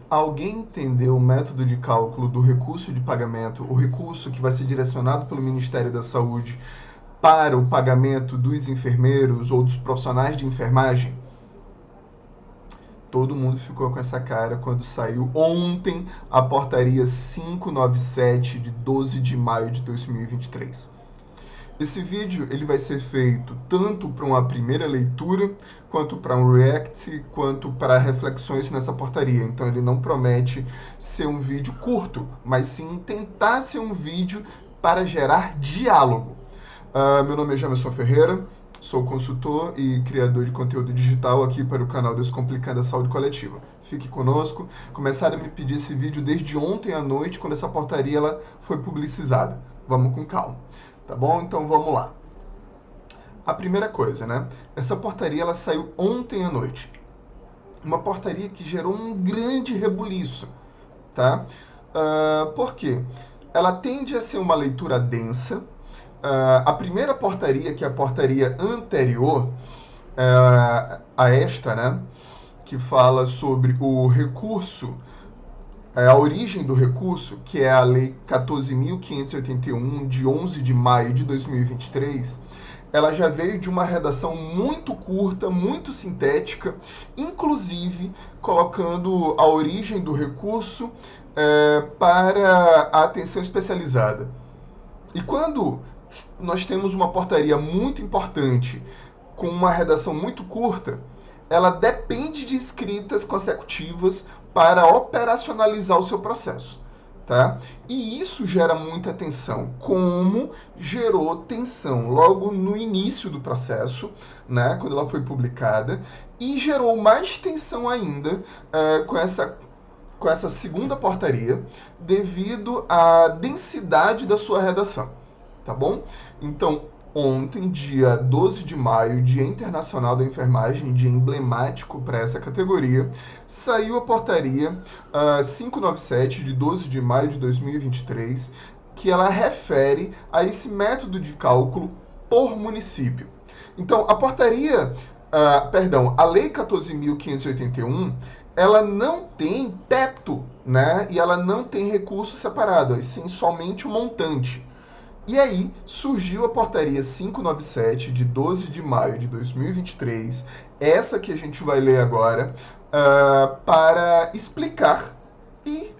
Alguém entendeu o método de cálculo do recurso de pagamento, o recurso que vai ser direcionado pelo Ministério da Saúde para o pagamento dos enfermeiros ou dos profissionais de enfermagem? Todo mundo ficou com essa cara quando saiu ontem a portaria 597 de 12 de maio de 2023. Esse vídeo ele vai ser feito tanto para uma primeira leitura, quanto para um react, quanto para reflexões nessa portaria. Então ele não promete ser um vídeo curto, mas sim tentar ser um vídeo para gerar diálogo. Meu nome é Jamerson Ferreira, sou consultor e criador de conteúdo digital aqui para o canal Descomplicando a Saúde Coletiva. Fique conosco. Começaram a me pedir esse vídeo desde ontem à noite, quando essa portaria ela foi publicizada. Vamos com calma. Tá bom? Então vamos lá. A primeira coisa, né? Essa portaria ela saiu ontem à noite. Uma portaria que gerou um grande rebuliço, tá? Por quê? Ela tende a ser uma leitura densa. A primeira portaria, que é a portaria anterior a esta, né? Que fala sobre o recurso, a origem do recurso, que é a Lei 14.581, de 11 de maio de 2023, ela já veio de uma redação muito curta, muito sintética, inclusive colocando a origem do recurso para a atenção especializada. E quando nós temos uma portaria muito importante, com uma redação muito curta, ela depende de escritas consecutivas para operacionalizar o seu processo, tá? E isso gera muita tensão, como gerou tensão logo no início do processo, né, quando ela foi publicada, e gerou mais tensão ainda com essa segunda portaria, devido à densidade da sua redação, tá bom? Então, ontem, dia 12 de maio, Dia Internacional da Enfermagem, dia emblemático para essa categoria, saiu a portaria 597, de 12 de maio de 2023, que ela refere a esse método de cálculo por município. Então, a Lei 14.581, ela não tem teto, né? E ela não tem recurso separado, e sim somente o montante. E aí surgiu a portaria 597, de 12 de maio de 2023, essa que a gente vai ler agora, para explicar. E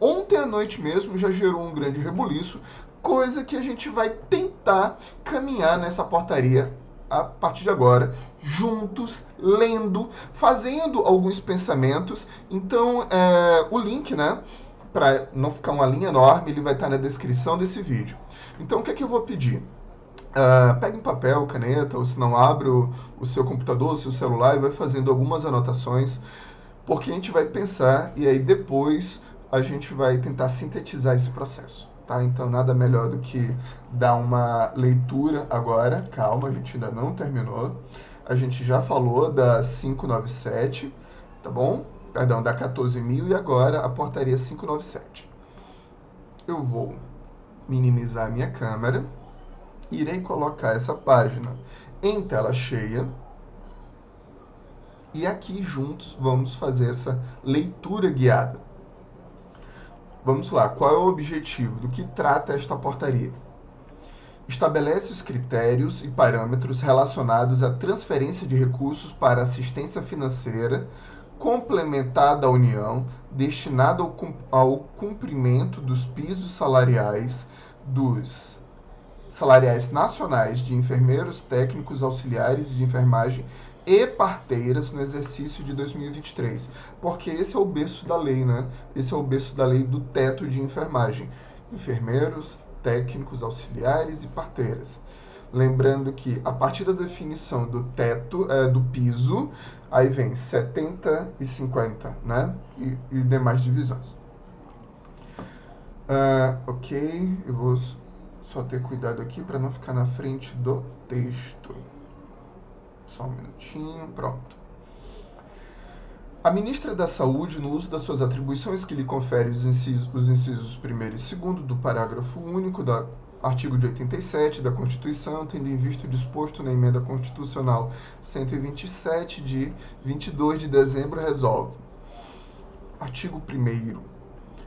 ontem à noite mesmo já gerou um grande rebuliço, coisa que a gente vai tentar caminhar nessa portaria a partir de agora, juntos, lendo, fazendo alguns pensamentos. Então, o link, né, para não ficar uma linha enorme, ele vai estar na descrição desse vídeo. Então, o que é que eu vou pedir? Pegue um papel, caneta, ou se não, abre o seu computador, o seu celular e vai fazendo algumas anotações, porque a gente vai pensar e aí depois a gente vai tentar sintetizar esse processo. Tá? Então, nada melhor do que dar uma leitura agora. Calma, a gente ainda não terminou. A gente já falou da 597, tá bom? Perdão, da 14.000 e agora a portaria 597. Eu vou minimizar a minha câmera, irei colocar essa página em tela cheia e aqui juntos vamos fazer essa leitura guiada. Vamos lá, qual é o objetivo? Do que trata esta portaria? Estabelece os critérios e parâmetros relacionados à transferência de recursos para assistência financeira complementada à União, destinada ao cumprimento dos pisos salariais nacionais de enfermeiros, técnicos, auxiliares de enfermagem e parteiras no exercício de 2023. Porque esse é o berço da lei, né? Esse é o berço da lei do teto de enfermagem. Enfermeiros, técnicos, auxiliares e parteiras. Lembrando que a partir da definição do teto, do piso, aí vem 70 e 50, né? E demais divisões. Ok, eu vou só ter cuidado aqui para não ficar na frente do texto. Só um minutinho, pronto. A ministra da Saúde, no uso das suas atribuições que lhe confere os incisos 1º e 2º do parágrafo único do artigo de 87 da Constituição, tendo em vista o disposto na Emenda Constitucional 127, de 22 de dezembro, resolve. artigo 1º.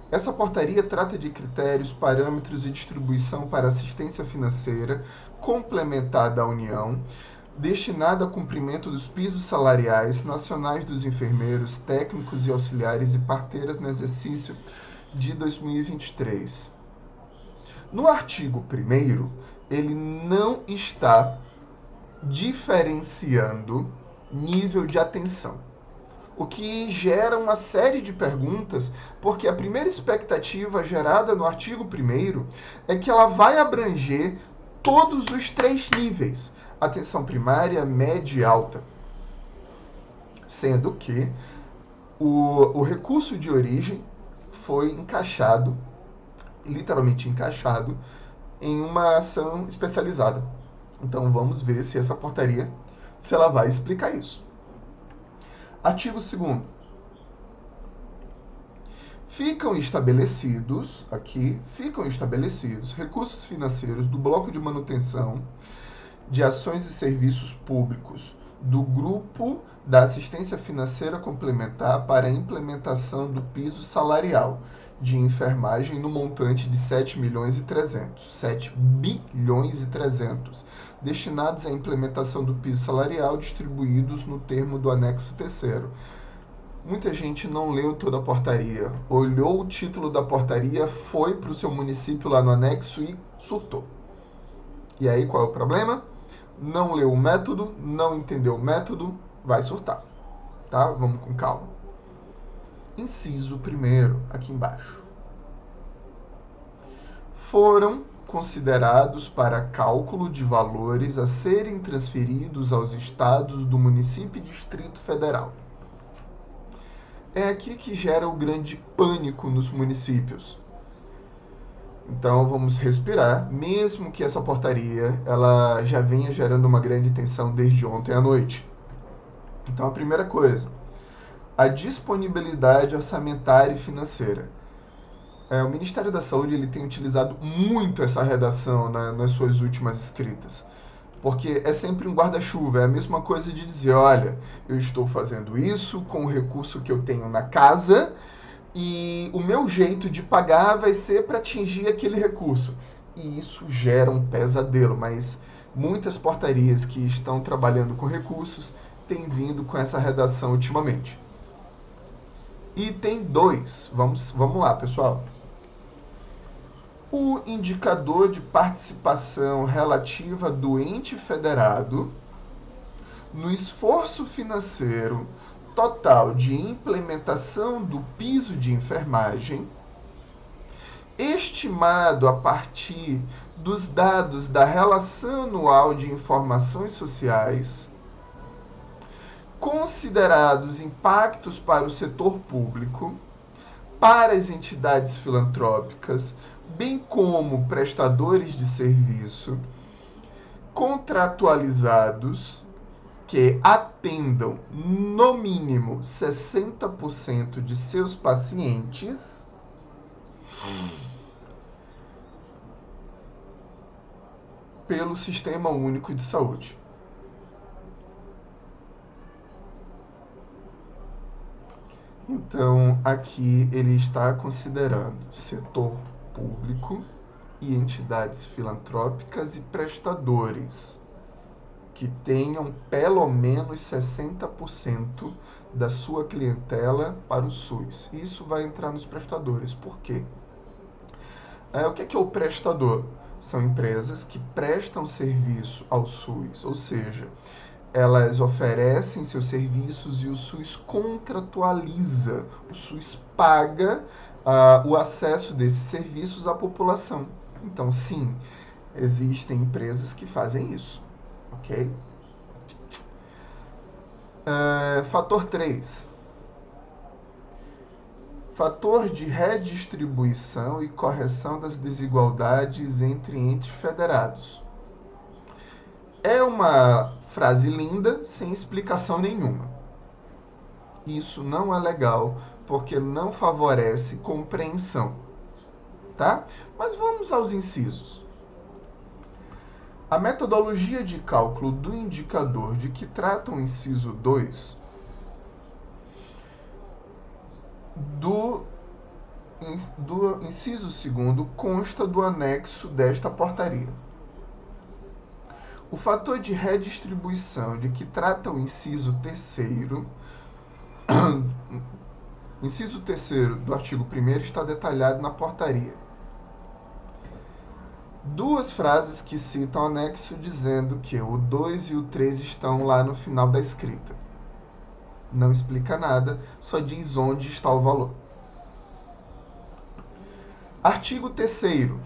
Essa portaria trata de critérios, parâmetros e distribuição para assistência financeira complementar da União, destinada ao cumprimento dos pisos salariais nacionais dos enfermeiros, técnicos e auxiliares e parteiras no exercício de 2023. No artigo 1º, ele não está diferenciando nível de atenção, o que gera uma série de perguntas, porque a primeira expectativa gerada no artigo 1º é que ela vai abranger todos os 3 níveis, atenção primária, média e alta, sendo que o recurso de origem foi encaixado, literalmente encaixado, em uma ação especializada. Então vamos ver se essa portaria, se ela vai explicar isso. Artigo 2º. Ficam estabelecidos recursos financeiros do bloco de manutenção de ações e serviços públicos do grupo da assistência financeira complementar para a implementação do piso salarial de enfermagem no montante de 7 bilhões e 300, destinados à implementação do piso salarial distribuídos no termo do anexo 3º. Muita gente não leu toda a portaria, olhou o título da portaria, foi para o seu município lá no anexo e surtou. E aí qual é o problema? Não leu o método, não entendeu o método, vai surtar. Tá? Vamos com calma. Inciso 1º, aqui embaixo. Foram considerados para cálculo de valores a serem transferidos aos estados do município e Distrito Federal. É aqui que gera o grande pânico nos municípios. Então vamos respirar, mesmo que essa portaria ela já venha gerando uma grande tensão desde ontem à noite. Então a primeira coisa, a disponibilidade orçamentária e financeira. O Ministério da Saúde ele tem utilizado muito essa redação nas suas últimas escritas, porque é sempre um guarda-chuva, é a mesma coisa de dizer, olha, eu estou fazendo isso com o recurso que eu tenho na casa e o meu jeito de pagar vai ser para atingir aquele recurso. E isso gera um pesadelo, mas muitas portarias que estão trabalhando com recursos têm vindo com essa redação ultimamente. Item 2, vamos lá, pessoal. O indicador de participação relativa do ente federado no esforço financeiro total de implementação do piso de enfermagem, estimado a partir dos dados da Relação Anual de Informações Sociais, considerados impactos para o setor público, para as entidades filantrópicas, bem como prestadores de serviço, contratualizados, que atendam no mínimo 60% de seus pacientes pelo Sistema Único de Saúde. Então, aqui ele está considerando setor público e entidades filantrópicas e prestadores que tenham pelo menos 60% da sua clientela para o SUS. Isso vai entrar nos prestadores. Por quê? O que é o prestador? São empresas que prestam serviço ao SUS, ou seja, elas oferecem seus serviços e o SUS contratualiza, o SUS paga o acesso desses serviços à população. Então, sim, existem empresas que fazem isso. Ok? Fator 3. Fator de redistribuição e correção das desigualdades entre entes federados. É uma frase linda, sem explicação nenhuma. Isso não é legal, porque não favorece compreensão. Tá? Mas vamos aos incisos. A metodologia de cálculo do indicador de que trata o inciso 2 do do inciso 2º consta do anexo desta portaria. O fator de redistribuição de que trata o inciso 3º, inciso 3º do artigo 1º está detalhado na portaria. Duas frases que citam o anexo dizendo que o 2 e o 3 estão lá no final da escrita. Não explica nada, só diz onde está o valor. Artigo 3º.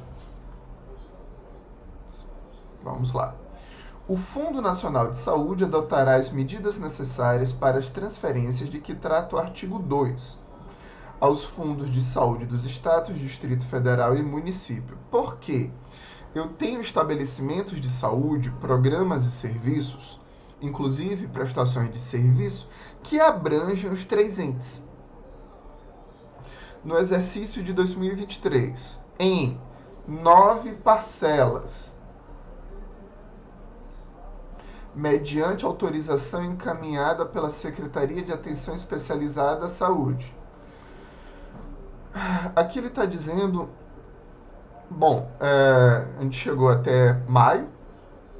Vamos lá. O Fundo Nacional de Saúde adotará as medidas necessárias para as transferências de que trata o artigo 2 aos fundos de saúde dos estados, Distrito Federal e município. Por quê? Eu tenho estabelecimentos de saúde, programas e serviços, inclusive prestações de serviço, que abrangem os 3 entes. No exercício de 2023, em 9 parcelas, mediante autorização encaminhada pela Secretaria de Atenção Especializada à Saúde. Aqui ele está dizendo, bom, a gente chegou até maio,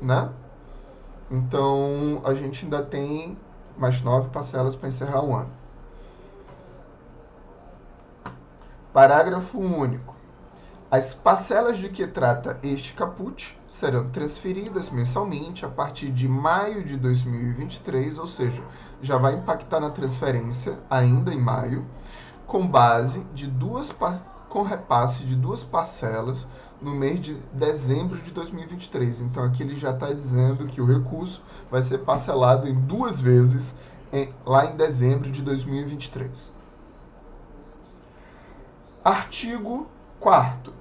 né? Então, a gente ainda tem mais 9 parcelas para encerrar o ano. Parágrafo único. As parcelas de que trata este caput serão transferidas mensalmente a partir de maio de 2023, ou seja, já vai impactar na transferência ainda em maio, com repasse de 2 parcelas no mês de dezembro de 2023. Então, aqui ele já está dizendo que o recurso vai ser parcelado em 2 vezes lá em dezembro de 2023. Artigo 4º.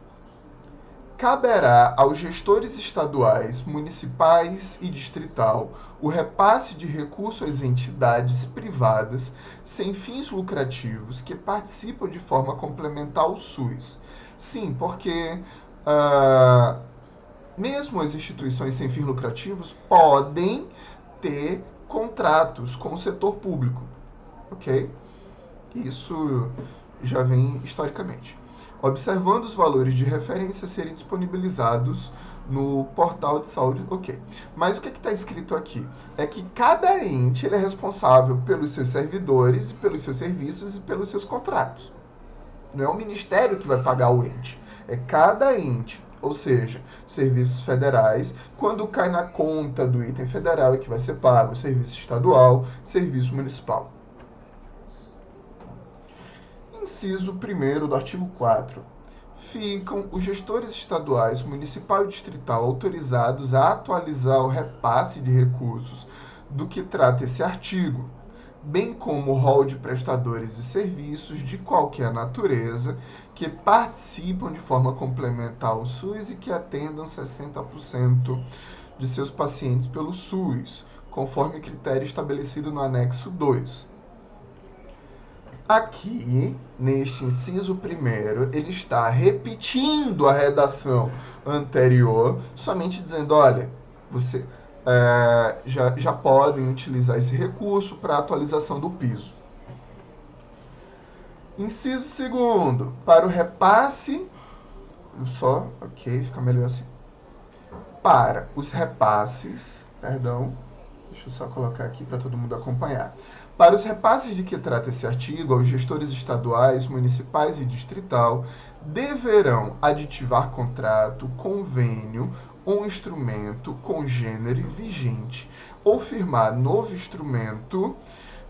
Caberá aos gestores estaduais, municipais e distrital o repasse de recursos às entidades privadas sem fins lucrativos que participam de forma complementar ao SUS. Sim, porque mesmo as instituições sem fins lucrativos podem ter contratos com o setor público, ok? Isso já vem historicamente. Observando os valores de referência serem disponibilizados no portal de saúde, ok. Mas o que está escrito aqui? É que cada ente ele é responsável pelos seus servidores, pelos seus serviços e pelos seus contratos. Não é o Ministério que vai pagar o ente, é cada ente. Ou seja, serviços federais, quando cai na conta do item federal é que vai ser pago, serviço estadual, serviço municipal. Inciso 1º do artigo 4. Ficam os gestores estaduais, municipal e distrital autorizados a atualizar o repasse de recursos do que trata esse artigo, bem como o rol de prestadores de serviços de qualquer natureza que participam de forma complementar ao SUS e que atendam 60% de seus pacientes pelo SUS, conforme critério estabelecido no anexo 2. Aqui, neste inciso 1º, ele está repetindo a redação anterior, somente dizendo, olha, você já podem utilizar esse recurso para atualização do piso. Inciso 2º, para o repasse, fica melhor assim. Para os repasses, deixa eu só colocar aqui para todo mundo acompanhar. Para os repasses de que trata esse artigo, aos gestores estaduais, municipais e distrital, deverão aditivar contrato, convênio ou instrumento congênere vigente ou firmar novo instrumento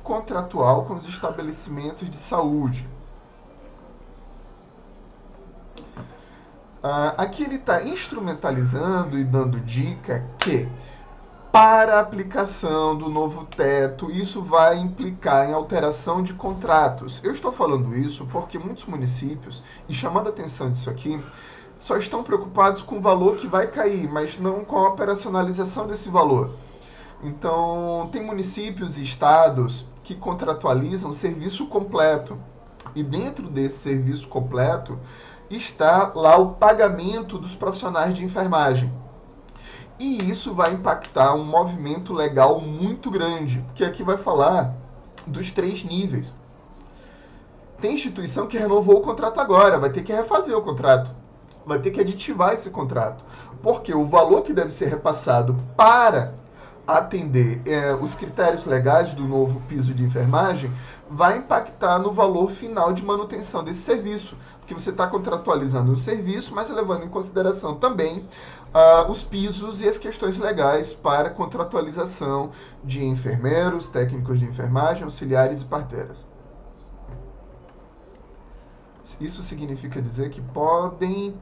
contratual com os estabelecimentos de saúde. Aqui ele está instrumentalizando e dando dica que, para a aplicação do novo teto, isso vai implicar em alteração de contratos. Eu estou falando isso porque muitos municípios, e chamando a atenção disso aqui, só estão preocupados com o valor que vai cair, mas não com a operacionalização desse valor. Então, tem municípios e estados que contratualizam serviço completo. E dentro desse serviço completo está lá o pagamento dos profissionais de enfermagem. E isso vai impactar um movimento legal muito grande, porque aqui vai falar dos 3 níveis. Tem instituição que renovou o contrato agora, vai ter que refazer o contrato, vai ter que aditivar esse contrato, porque o valor que deve ser repassado para atender os critérios legais do novo piso de enfermagem vai impactar no valor final de manutenção desse serviço, porque você está contratualizando o serviço, mas levando em consideração também os pisos e as questões legais para contratualização de enfermeiros, técnicos de enfermagem, auxiliares e parteiras. Isso significa dizer que podem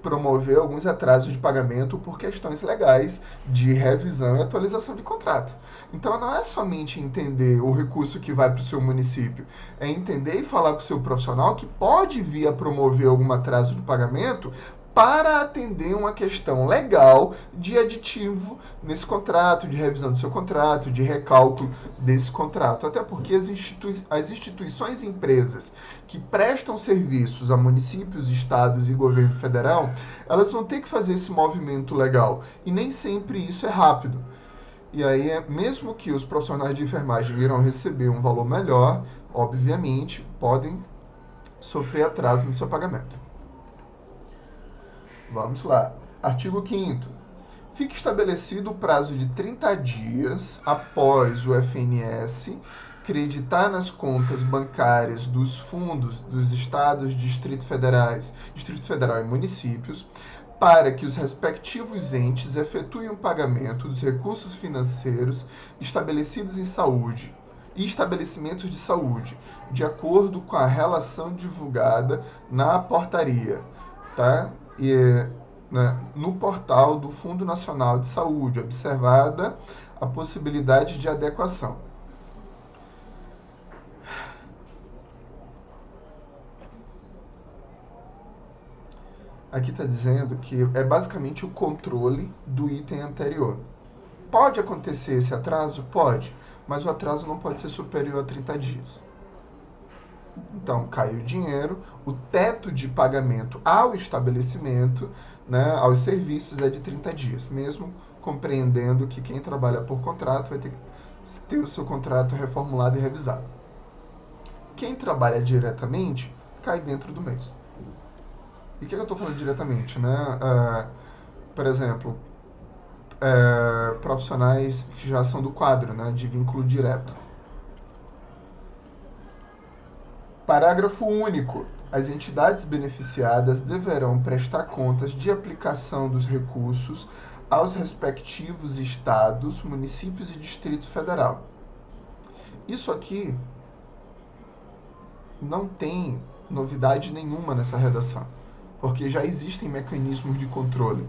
promover alguns atrasos de pagamento por questões legais de revisão e atualização de contrato. Então não é somente entender o recurso que vai para o seu município, é entender e falar com o seu profissional que pode vir a promover algum atraso de pagamento para atender uma questão legal de aditivo nesse contrato, de revisão do seu contrato, de recálculo desse contrato. Até porque as instituições e empresas que prestam serviços a municípios, estados e governo federal, elas vão ter que fazer esse movimento legal. E nem sempre isso é rápido. E aí, mesmo que os profissionais de enfermagem irão receber um valor melhor, obviamente, podem sofrer atraso no seu pagamento. Vamos lá. Artigo 5º. Fica estabelecido o prazo de 30 dias após o FNS creditar nas contas bancárias dos fundos dos estados, Distrito Federal e municípios, para que os respectivos entes efetuem o pagamento dos recursos financeiros estabelecidos em saúde e estabelecimentos de saúde, de acordo com a relação divulgada na portaria, tá? No portal do Fundo Nacional de Saúde, observada a possibilidade de adequação. Aqui está dizendo que é basicamente o controle do item anterior. Pode acontecer esse atraso? Pode, mas o atraso não pode ser superior a 30 dias. Então, cai o dinheiro, o teto de pagamento ao estabelecimento, né, aos serviços é de 30 dias, mesmo compreendendo que quem trabalha por contrato vai ter que ter o seu contrato reformulado e revisado. Quem trabalha diretamente, cai dentro do mês. E o que eu estou falando diretamente? Né? Por exemplo, profissionais que já são do quadro, né, de vínculo direto. Parágrafo único. As entidades beneficiadas deverão prestar contas de aplicação dos recursos aos respectivos estados, municípios e Distrito Federal. Isso aqui não tem novidade nenhuma nessa redação, porque já existem mecanismos de controle,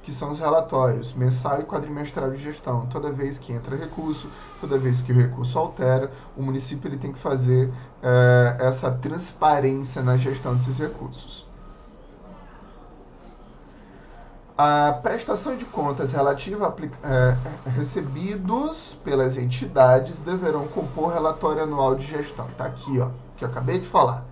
que são os relatórios mensal e quadrimestral de gestão. Toda vez que entra recurso, toda vez que o recurso altera, o município ele tem que fazer essa transparência na gestão desses recursos. A prestação de contas relativa a recebidos pelas entidades deverão compor relatório anual de gestão. Está aqui, ó, que eu acabei de falar.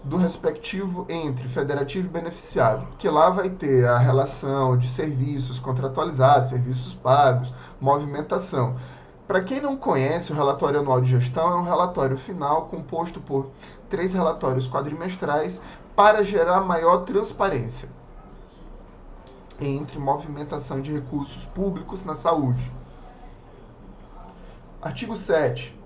Do respectivo entre federativo e beneficiário, que lá vai ter a relação de serviços contratualizados, serviços pagos, movimentação. Para quem não conhece, o relatório anual de gestão é um relatório final composto por 3 relatórios quadrimestrais para gerar maior transparência entre movimentação de recursos públicos na saúde. Artigo 7º.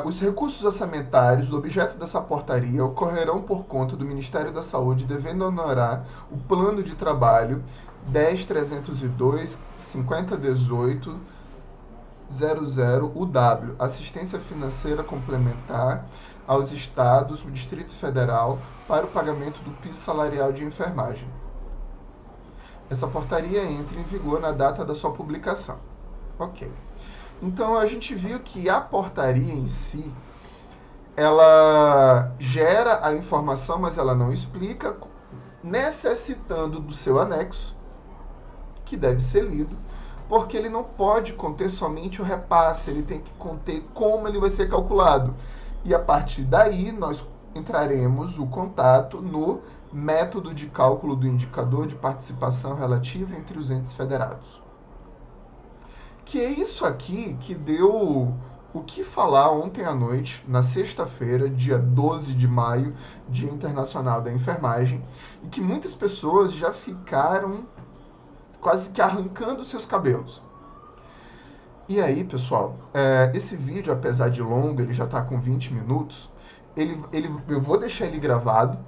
Os recursos orçamentários do objeto dessa portaria ocorrerão por conta do Ministério da Saúde, devendo honorar o plano de trabalho 10.302, 5018, 00 UW, assistência financeira complementar aos estados do Distrito Federal para o pagamento do piso salarial de enfermagem. Essa portaria entra em vigor na data da sua publicação. Ok. Então, a gente viu que a portaria em si, ela gera a informação, mas ela não explica, necessitando do seu anexo, que deve ser lido, porque ele não pode conter somente o repasse, ele tem que conter como ele vai ser calculado. E a partir daí, nós entraremos o contato no método de cálculo do indicador de participação relativa entre os entes federados. Que é isso aqui que deu o que falar ontem à noite, na sexta-feira, dia 12 de maio, Dia Internacional da Enfermagem, e que muitas pessoas já ficaram quase que arrancando seus cabelos. E aí, pessoal, esse vídeo, apesar de longo, ele já está com 20 minutos, eu vou deixar ele gravado,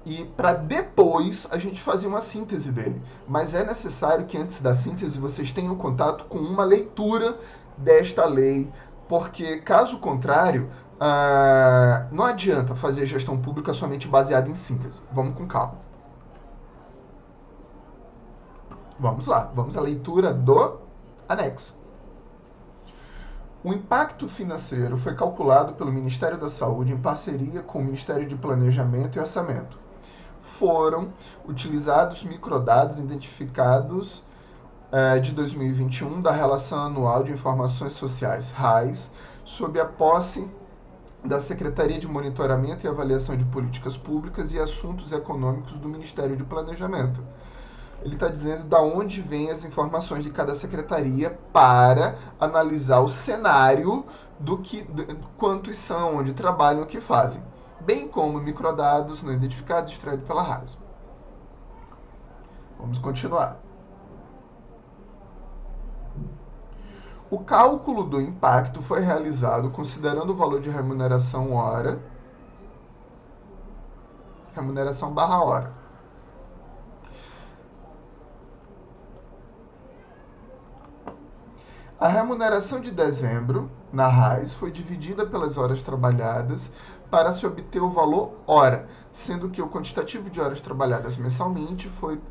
e para depois a gente fazer uma síntese dele. Mas é necessário que antes da síntese vocês tenham contato com uma leitura desta lei, porque caso contrário, não adianta fazer gestão pública somente baseada em síntese. Vamos com calma. Vamos lá, vamos à leitura do anexo. O impacto financeiro foi calculado pelo Ministério da Saúde em parceria com o Ministério de Planejamento e Orçamento. Foram utilizados microdados identificados de 2021 da Relação Anual de Informações Sociais, RAIS, sob a posse da Secretaria de Monitoramento e Avaliação de Políticas Públicas e Assuntos Econômicos do Ministério de Planejamento. Ele está dizendo de onde vêm as informações de cada secretaria para analisar o cenário do quantos são, onde trabalham, o que fazem, bem como microdados não identificados extraídos pela RAIS. Vamos continuar. O cálculo do impacto foi realizado considerando o valor de remuneração hora, remuneração barra hora. A remuneração de dezembro, na RAIS, foi dividida pelas horas trabalhadas para se obter o valor hora, sendo que o quantitativo de horas trabalhadas mensalmente foi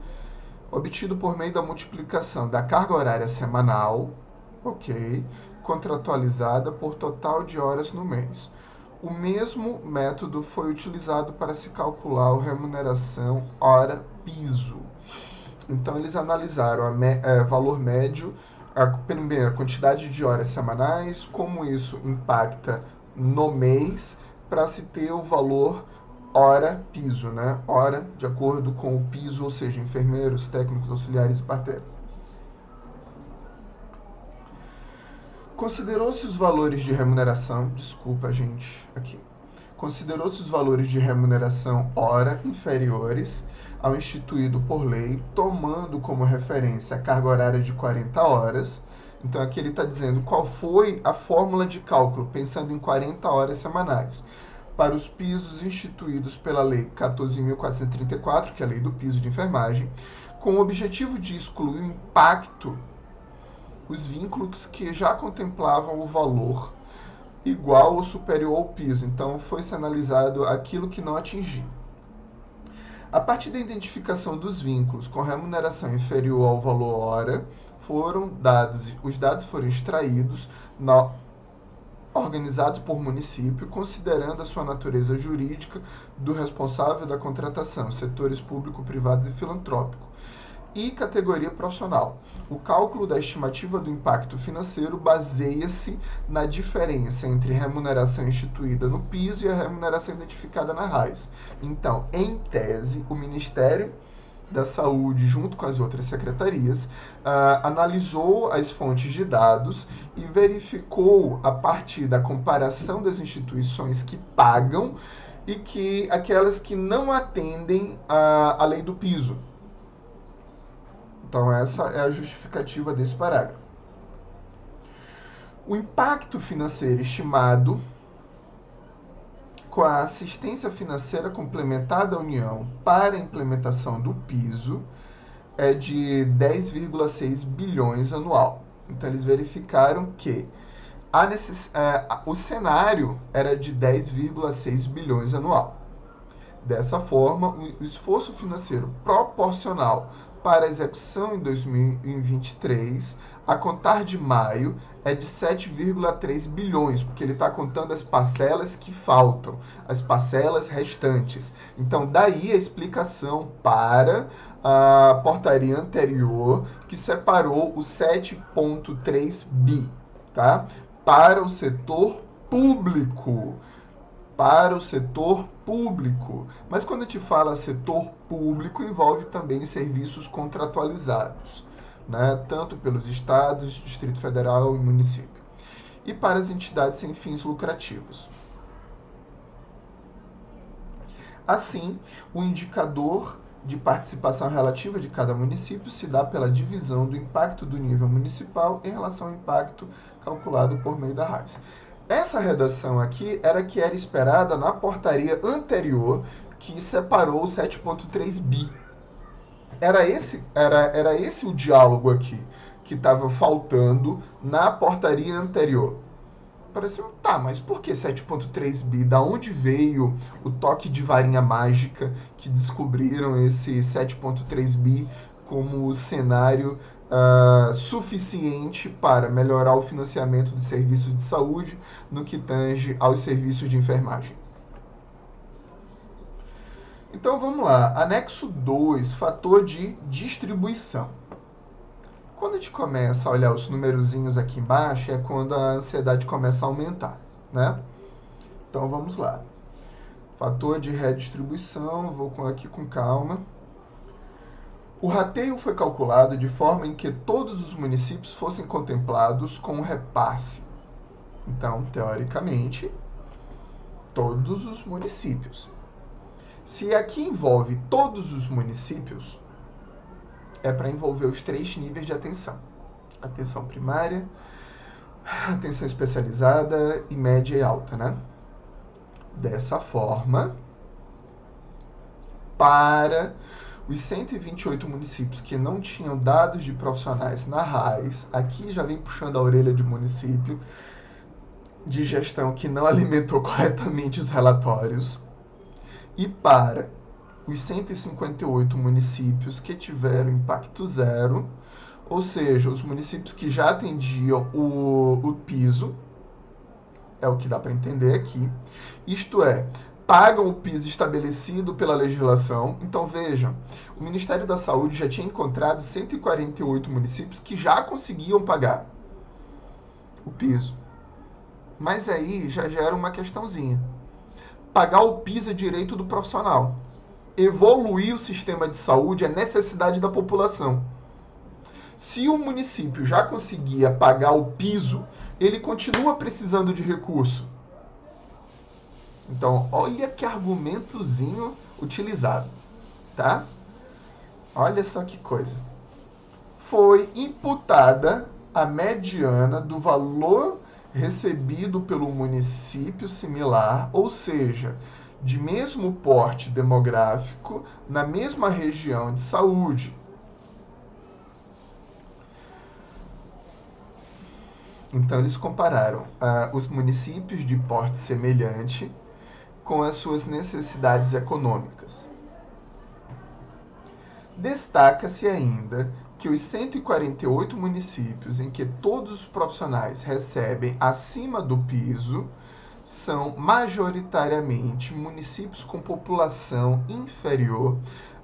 obtido por meio da multiplicação da carga horária semanal, contratualizada por total de horas no mês. O mesmo método foi utilizado para se calcular a remuneração hora piso. Então, eles analisaram o valor médio, a quantidade de horas semanais, como isso impacta no mês, para se ter o valor hora piso, né? Hora de acordo com o piso, ou seja, enfermeiros, técnicos, auxiliares e parteiras. Considerou-se os valores de remuneração, considerou-se os valores de remuneração hora inferiores ao instituído por lei, tomando como referência a carga horária de 40 horas. Então, aqui ele está dizendo qual foi a fórmula de cálculo, pensando em 40 horas semanais, para os pisos instituídos pela Lei 14.434, que é a Lei do Piso de Enfermagem, com o objetivo de excluir o impacto, os vínculos que já contemplavam o valor igual ou superior ao piso. Então, foi-se analisado aquilo que não atingiu. A partir da identificação dos vínculos com remuneração inferior ao valor hora, os dados foram extraídos, organizados por município, considerando a sua natureza jurídica do responsável da contratação, setores público, privado e filantrópico, e categoria profissional. O cálculo da estimativa do impacto financeiro baseia-se na diferença entre remuneração instituída no piso e a remuneração identificada na RAIS. Então, em tese, o Ministério da Saúde, junto com as outras secretarias, analisou as fontes de dados e verificou, a partir da comparação das instituições que pagam e que aquelas que não atendem à lei do piso. Então, essa é a justificativa desse parágrafo. O impacto financeiro estimado com a assistência financeira complementar da União para a implementação do piso é de 10,6 bilhões anual. Então, eles verificaram que o cenário era de 10,6 bilhões anual. Dessa forma, o esforço financeiro proporcional para a execução em 2023, a contar de maio, é de 7,3 bilhões, porque ele está contando as parcelas que faltam, as parcelas restantes. Então, daí a explicação para a portaria anterior, que separou o 7,3 bi, tá? Para o setor público. Para o setor público. Mas quando a gente fala setor público, envolve também os serviços contratualizados, né? Tanto pelos estados, Distrito Federal e município. e para as entidades sem fins lucrativos. Assim, o indicador de participação relativa de cada município se dá pela divisão do impacto do nível municipal em relação ao impacto calculado por meio da RAIS. Essa redação aqui era que era esperada na portaria anterior que separou o 7.3 bi. Era esse o diálogo aqui que estava faltando na portaria anterior. Pareceu, tá, mas por que 7.3 bi? Da onde veio o toque de varinha mágica que descobriram esse 7.3 bi como cenário suficiente para melhorar o financiamento dos serviços de saúde no que tange aos serviços de enfermagem? Então vamos lá, anexo 2, fator de distribuição. Quando a gente começa a olhar os numerozinhos aqui embaixo, é quando a ansiedade começa a aumentar, né? Então vamos lá. Fator de redistribuição, vou aqui com calma. O rateio foi calculado de forma em que todos os municípios fossem contemplados com o repasse. Então, teoricamente, todos os municípios. Se aqui envolve todos os municípios, é para envolver os 3 níveis de atenção. Atenção primária, atenção especializada e média e alta, né? Dessa forma, para os 128 municípios que não tinham dados de profissionais na RAIS, aqui já vem puxando a orelha de município de gestão que não alimentou corretamente os relatórios, e para os 158 municípios que tiveram impacto zero, ou seja, os municípios que já atendiam o piso, é o que dá para entender aqui, isto é, pagam o piso estabelecido pela legislação. Então vejam, o Ministério da Saúde já tinha encontrado 148 municípios que já conseguiam pagar o piso. Mas aí já gera uma questãozinha. Pagar o piso é direito do profissional. Evoluir o sistema de saúde é necessidade da população. Se o município já conseguia pagar o piso, ele continua precisando de recurso. Então, olha que argumentozinho utilizado, tá? Olha só que coisa. Foi imputada a mediana do valor recebido pelo município similar, ou seja, de mesmo porte demográfico, na mesma região de saúde. Então, eles compararam os municípios de porte semelhante com as suas necessidades econômicas. Destaca-se ainda que os 148 municípios em que todos os profissionais recebem acima do piso são majoritariamente municípios com população inferior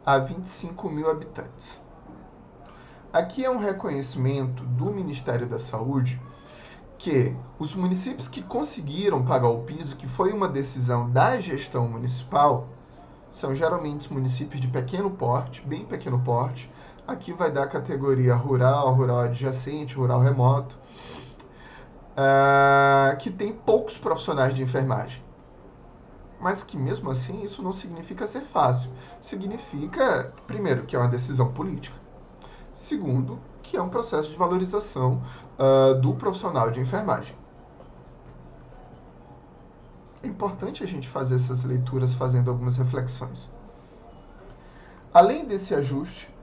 a 25 mil habitantes. Aqui é um reconhecimento do Ministério da Saúde que os municípios que conseguiram pagar o piso, que foi uma decisão da gestão municipal, são geralmente os municípios de pequeno porte, bem pequeno porte. Aqui vai dar a categoria rural, rural adjacente, rural remoto, que tem poucos profissionais de enfermagem. Mas que mesmo assim isso não significa ser fácil. Significa, primeiro, que é uma decisão política. Segundo, que é um processo de valorização do profissional de enfermagem. É importante a gente fazer essas leituras fazendo algumas reflexões. Além desse ajuste,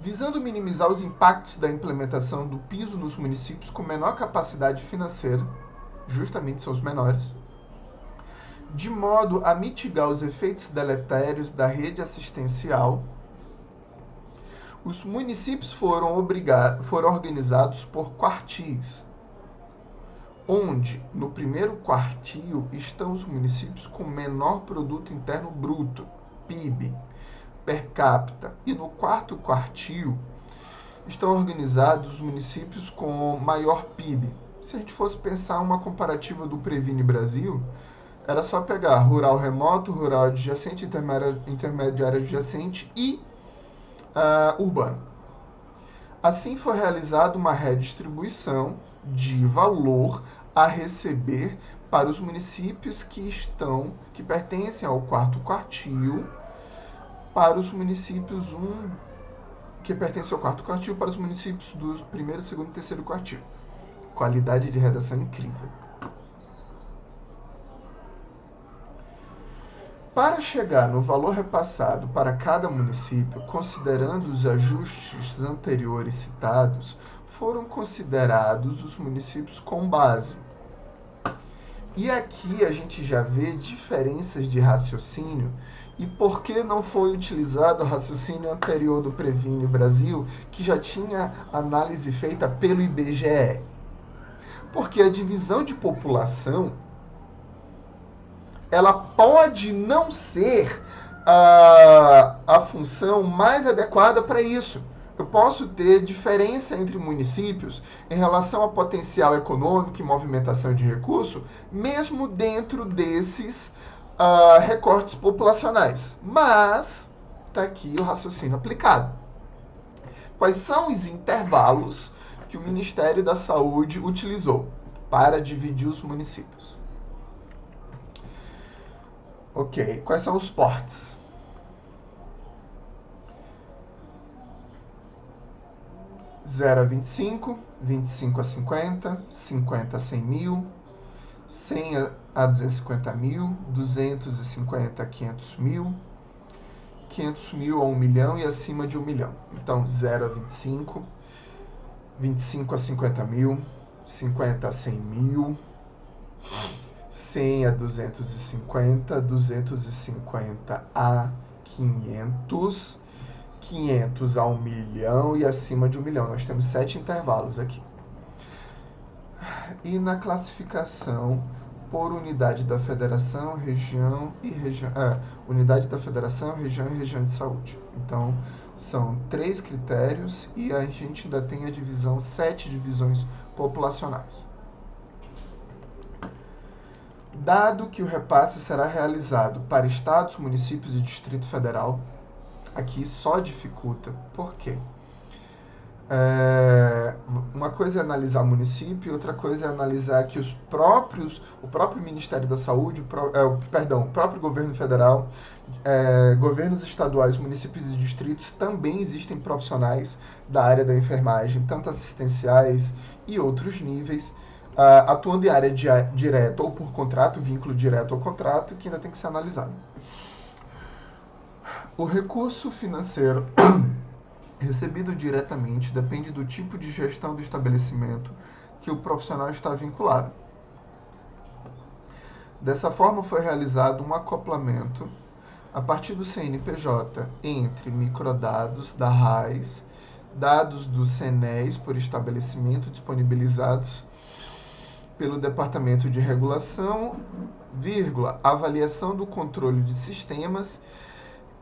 visando minimizar os impactos da implementação do piso nos municípios com menor capacidade financeira, justamente são os menores, de modo a mitigar os efeitos deletérios da rede assistencial, os municípios foram organizados por quartis, onde no primeiro quartil estão os municípios com menor produto interno bruto, PIB, per capita, e no quarto quartil estão organizados os municípios com maior PIB. Se a gente fosse pensar uma comparativa do Previne Brasil, era só pegar rural remoto, rural adjacente, intermediário adjacente e urbano. Assim foi realizada uma redistribuição de valor a receber para os municípios que pertencem ao quarto quartil, para os municípios que pertencem ao quarto quartil, para os municípios do primeiro, segundo e terceiro quartil. Qualidade de redação incrível. Para chegar no valor repassado para cada município, considerando os ajustes anteriores citados, foram considerados os municípios com base. E aqui a gente já vê diferenças de raciocínio e por que não foi utilizado o raciocínio anterior do Previne Brasil, que já tinha análise feita pelo IBGE. Porque a divisão de população ela pode não ser a função mais adequada para isso. Eu posso ter diferença entre municípios em relação a potencial econômico e movimentação de recurso, mesmo dentro desses recortes populacionais. Mas está aqui o raciocínio aplicado. Quais são os intervalos que o Ministério da Saúde utilizou para dividir os municípios? Ok, quais são os portes? Zero a 25, 25 a 50, 50 a 100 mil, 100 a 250 mil, 250 a 500 mil, 500 mil a 1 milhão e acima de 1 milhão. Então, 0 a 25, 25 a 50 mil, 50 a 100 mil, 100 a 250, 250 a 500, 500 a 1 milhão e acima de 1 milhão. Nós temos 7 intervalos aqui. E na classificação por unidade da federação, região e região... unidade da federação, região e região de saúde. Então, são 3 critérios e a gente ainda tem a divisão, 7 divisões populacionais. Dado que o repasse será realizado para estados, municípios e Distrito Federal, aqui só dificulta. Por quê? Uma coisa é analisar o município, outra coisa é analisar que o próprio Ministério da Saúde, o próprio governo federal, governos estaduais, municípios e distritos, também existem profissionais da área da enfermagem, tanto assistenciais e outros níveis, atuando em área direta ou por contrato, vínculo direto ao contrato, que ainda tem que ser analisado. O recurso financeiro recebido diretamente depende do tipo de gestão do estabelecimento que o profissional está vinculado. Dessa forma, foi realizado um acoplamento a partir do CNPJ entre microdados da RAIS, dados do CNES por estabelecimento disponibilizados pelo Departamento de Regulação, avaliação do controle de sistemas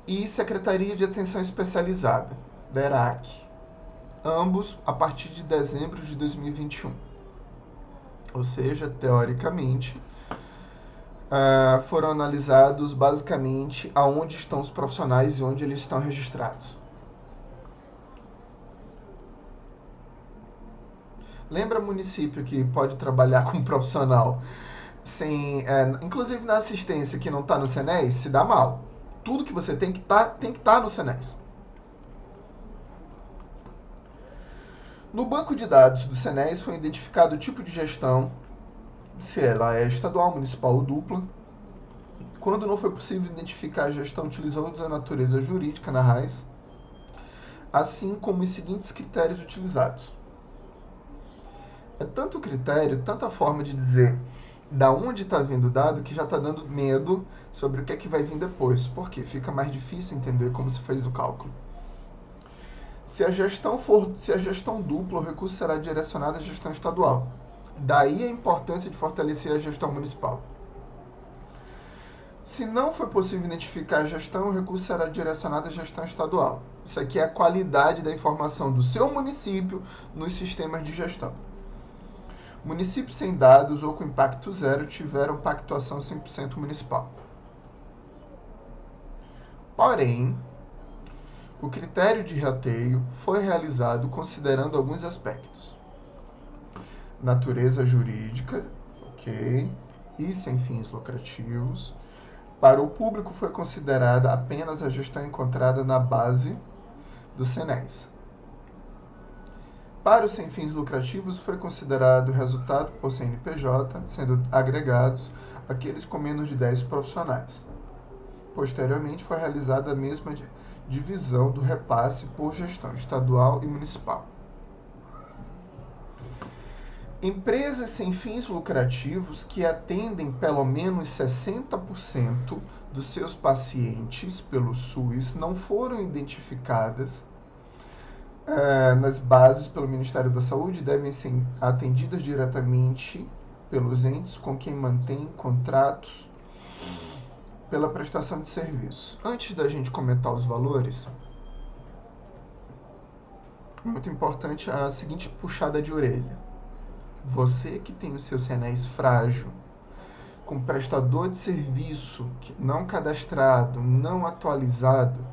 e Secretaria de Atenção Especializada, DERAC, ambos a partir de dezembro de 2021. Ou seja, teoricamente, foram analisados basicamente aonde estão os profissionais e onde eles estão registrados. Lembra município que pode trabalhar com profissional sem, inclusive na assistência que não está no CNES, se dá mal. Tudo que você tem que estar no CNES. No banco de dados do CNES foi identificado o tipo de gestão, se ela é estadual, municipal ou dupla. Quando não foi possível identificar a gestão, utilizou a natureza jurídica na RAIS, assim como os seguintes critérios utilizados. É tanto critério, tanta forma de dizer da onde está vindo o dado, que já está dando medo sobre o que é que vai vir depois, porque fica mais difícil entender como se fez o cálculo. Se a gestão dupla, o recurso será direcionado à gestão estadual. Daí a importância de fortalecer a gestão municipal. Se não for possível identificar a gestão, o recurso será direcionado à gestão estadual. Isso aqui é a qualidade da informação do seu município nos sistemas de gestão. Municípios sem dados ou com impacto zero tiveram pactuação 100% municipal. Porém, O critério de rateio foi realizado considerando alguns aspectos: natureza jurídica, ok, e sem fins lucrativos. Para o público foi considerada apenas a gestão encontrada na base do CNES. Para os sem fins lucrativos foi considerado o resultado por CNPJ, sendo agregados aqueles com menos de 10 profissionais. Posteriormente foi realizada a mesma divisão do repasse por gestão estadual e municipal. Empresas sem fins lucrativos que atendem pelo menos 60% dos seus pacientes pelo SUS não foram identificadas nas bases pelo Ministério da Saúde e devem ser atendidas diretamente pelos entes com quem mantém contratos pela prestação de serviço. Antes da gente comentar os valores, muito importante a seguinte puxada de orelha. Você que tem o seu CNES frágil, com prestador de serviço não cadastrado, não atualizado,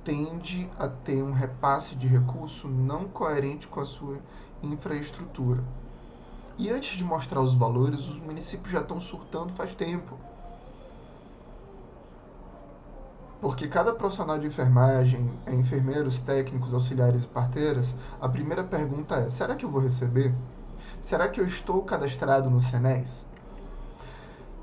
tende a ter um repasse de recurso não coerente com a sua infraestrutura. E antes de mostrar os valores, os municípios já estão surtando faz tempo. Porque cada profissional de enfermagem, enfermeiros, técnicos, auxiliares e parteiras, a primeira pergunta é: será que eu vou receber? Será que eu estou cadastrado no CNES?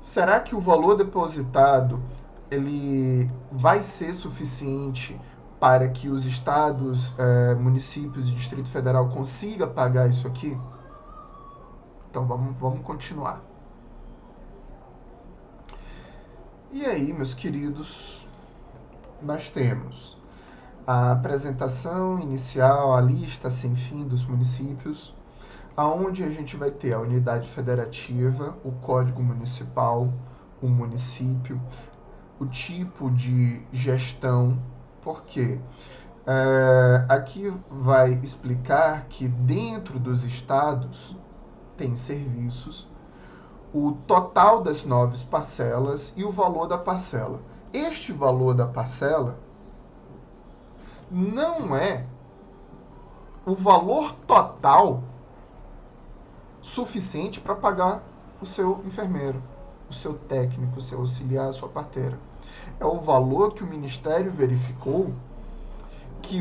Será que o valor depositado ele vai ser suficiente para que os estados, municípios e Distrito Federal consigam pagar isso aqui? Então vamos continuar. E aí, meus queridos, nós temos a apresentação inicial, a lista sem fim dos municípios, aonde a gente vai ter a unidade federativa, o código municipal, o município, o tipo de gestão, porque aqui vai explicar que dentro dos estados tem serviços, o total das 9 parcelas e o valor da parcela. Este valor da parcela não é o valor total suficiente para pagar o seu enfermeiro, o seu técnico, o seu auxiliar, a sua parteira. É o valor que o Ministério verificou que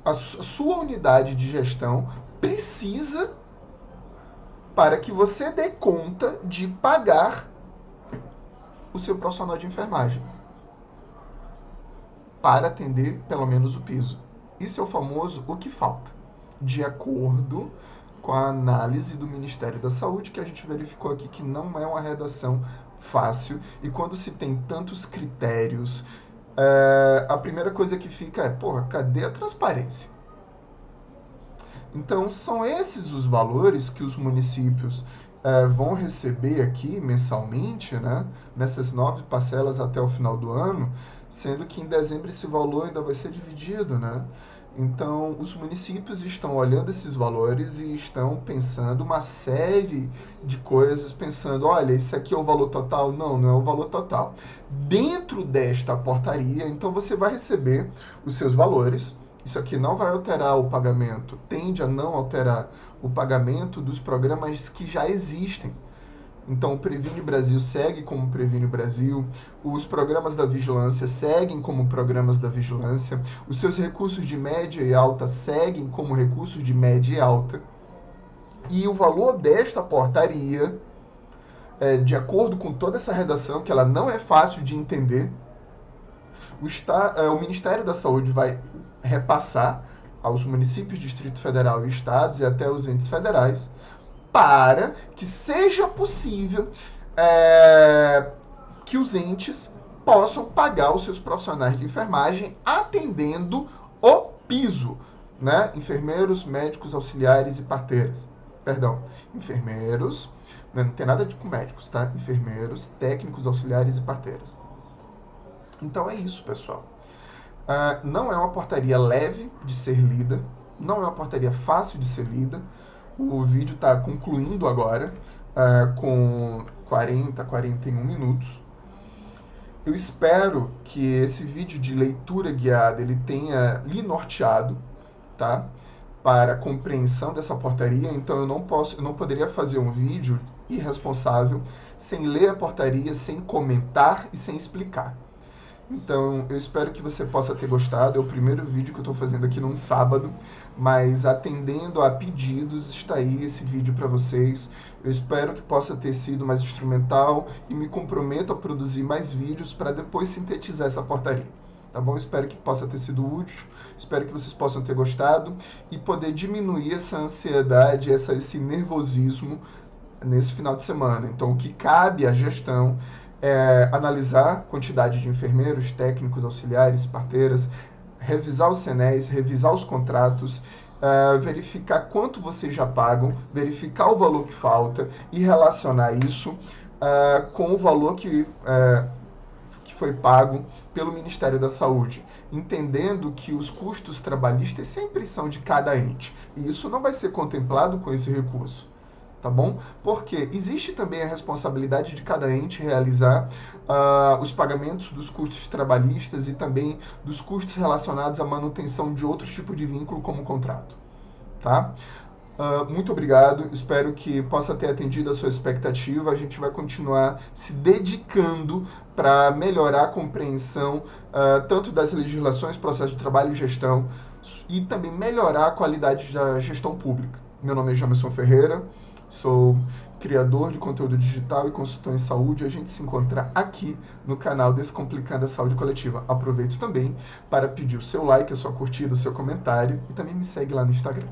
a sua unidade de gestão precisa para que você dê conta de pagar o seu profissional de enfermagem para atender pelo menos o piso. Isso é o famoso o que falta, de acordo com a análise do Ministério da Saúde, que a gente verificou aqui que não é uma redação fácil, e quando se tem tantos critérios, a primeira coisa que fica é, cadê a transparência? Então, são esses os valores que os municípios vão receber aqui mensalmente, né, nessas 9 parcelas até o final do ano, sendo que em dezembro esse valor ainda vai ser dividido, né? Então, os municípios estão olhando esses valores e estão pensando uma série de coisas, pensando, olha, isso aqui é o valor total? Não, não é o valor total. Dentro desta portaria, então você vai receber os seus valores. Isso aqui não vai alterar o pagamento, tende a não alterar o pagamento dos programas que já existem. Então, o Previne Brasil segue como Previne Brasil, os programas da vigilância seguem como programas da vigilância, os seus recursos de média e alta seguem como recursos de média e alta. E o valor desta portaria, de acordo com toda essa redação, que ela não é fácil de entender, o Ministério da Saúde vai repassar aos municípios, Distrito Federal e estados e até os entes federais, para que seja possível que os entes possam pagar os seus profissionais de enfermagem atendendo o piso, né? Enfermeiros, médicos, auxiliares e parteiras. Perdão, enfermeiros, não tem nada a ver com médicos, tá? Enfermeiros, técnicos, auxiliares e parteiras. Então é isso, pessoal. Não é uma portaria leve de ser lida, não é uma portaria fácil de ser lida. O vídeo está concluindo agora, com 41 minutos. Eu espero que esse vídeo de leitura guiada ele tenha lhe norteado, tá? Para a compreensão dessa portaria. Então eu não poderia fazer um vídeo irresponsável sem ler a portaria, sem comentar e sem explicar. Então, eu espero que você possa ter gostado. É o primeiro vídeo que eu estou fazendo aqui num sábado, mas atendendo a pedidos, está aí esse vídeo para vocês. Eu espero que possa ter sido mais instrumental e me comprometo a produzir mais vídeos para depois sintetizar essa portaria. Tá bom? Espero que possa ter sido útil, espero que vocês possam ter gostado e poder diminuir essa ansiedade, esse nervosismo nesse final de semana. Então, o que cabe à gestão é analisar a quantidade de enfermeiros, técnicos, auxiliares, parteiras, revisar os CNEs, revisar os contratos, verificar quanto vocês já pagam, verificar o valor que falta e relacionar isso com o valor que foi pago pelo Ministério da Saúde, entendendo que os custos trabalhistas sempre são de cada ente, e isso não vai ser contemplado com esse recurso. Tá bom? Porque existe também a responsabilidade de cada ente realizar os pagamentos dos custos trabalhistas e também dos custos relacionados à manutenção de outros tipos de vínculo como contrato. Tá? Muito obrigado, espero que possa ter atendido a sua expectativa. A gente vai continuar se dedicando para melhorar a compreensão tanto das legislações, processo de trabalho e gestão, e também melhorar a qualidade da gestão pública. Meu nome é Jamerson Ferreira, sou criador de conteúdo digital e consultor em saúde. A gente se encontra aqui no canal Descomplicando a Saúde Coletiva. Aproveito também para pedir o seu like, a sua curtida, o seu comentário e também me segue lá no Instagram.